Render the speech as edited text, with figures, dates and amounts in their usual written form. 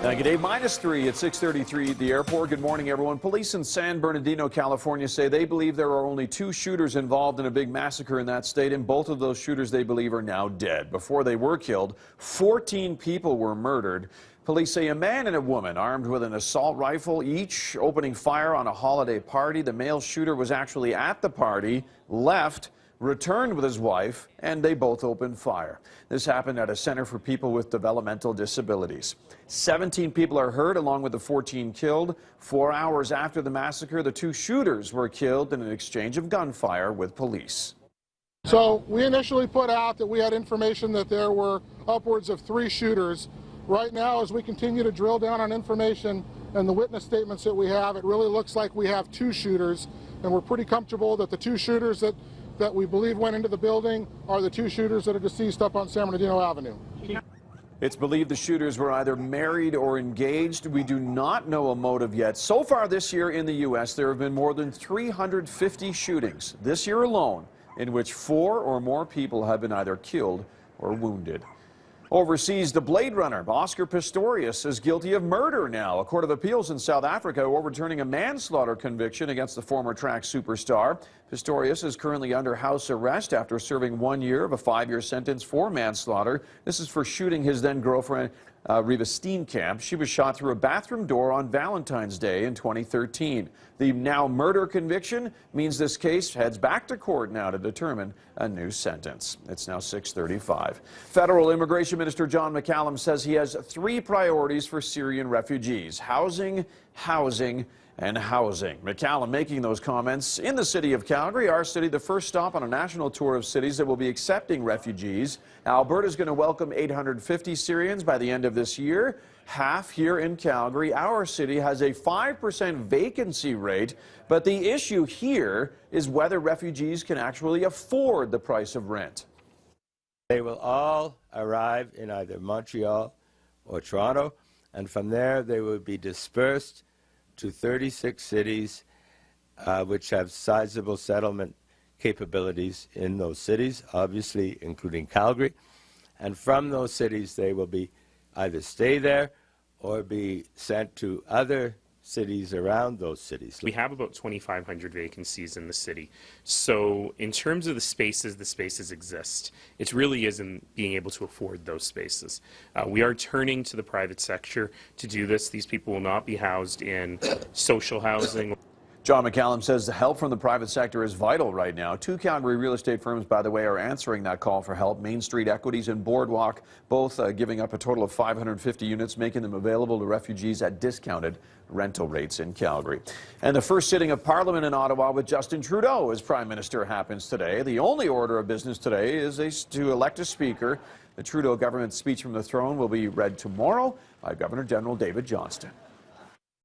Good day, -3 at 6:33 at the airport. Good morning, everyone. Police in San Bernardino, California say they believe there are only 2 shooters involved in a big massacre in that state, and both of those shooters they believe are now dead. Before they were killed, 14 people were murdered. Police say a man and a woman armed with an assault rifle, each opening fire on a holiday party. The male shooter was actually at the party, left, returned with his wife, and they both opened fire. This happened at a center for people with developmental disabilities. 17 people are hurt, along with the 14 killed. 4 hours after the massacre, the 2 shooters were killed in an exchange of gunfire with police. So we initially put out that we had information that there were upwards of 3 shooters. Right now, as we continue to drill down on information and the witness statements that we have, it really looks like we have 2 shooters, and we're pretty comfortable that the 2 shooters that we believe went into the building are the 2 shooters that are deceased up on San Bernardino Avenue. It's believed the shooters were either married or engaged. We do not know a motive yet. So far this year in the U.S., there have been more than 350 shootings this year alone, in which 4 or more people have been either killed or wounded. Overseas, the Blade Runner, Oscar Pistorius, is guilty of murder now. A court of appeals in South Africa overturning a manslaughter conviction against the former track superstar. Pistorius is currently under house arrest after serving 1 year of a 5-year sentence for manslaughter. This is for shooting his then-girlfriend, Reva Steenkamp. She was shot through a bathroom door on Valentine's Day in 2013. The now murder conviction means this case heads back to court now to determine a new sentence. It's now 6:35. Federal Immigration Minister John McCallum says he has 3 priorities for Syrian refugees: housing, housing, and housing. McCallum making those comments in the city of Calgary, our city, the first stop on a national tour of cities that will be accepting refugees. Alberta is going to welcome 850 Syrians by the end of this year, half here in Calgary. Our city has a 5% vacancy rate, but the issue here is whether refugees can actually afford the price of rent. They will all arrive in either Montreal or Toronto, and from there they will be dispersed to 36 cities which have sizable settlement capabilities in those cities, obviously including Calgary. And from those cities they will be either stay there or be sent to other cities around those cities. We have about 2,500 vacancies in the city. So in terms of the spaces exist. It really is in being able to afford those spaces. We are turning to the private sector to do this. These people will not be housed in social housing. John McCallum says the help from the private sector is vital right now. 2 Calgary real estate firms, by the way, are answering that call for help. Main Street Equities and Boardwalk, both giving up a total of 550 units, making them available to refugees at discounted rental rates in Calgary. And the first sitting of Parliament in Ottawa with Justin Trudeau as Prime Minister happens today. The only order of business today is to elect a speaker. The Trudeau government speech from the throne will be read tomorrow by Governor General David Johnston.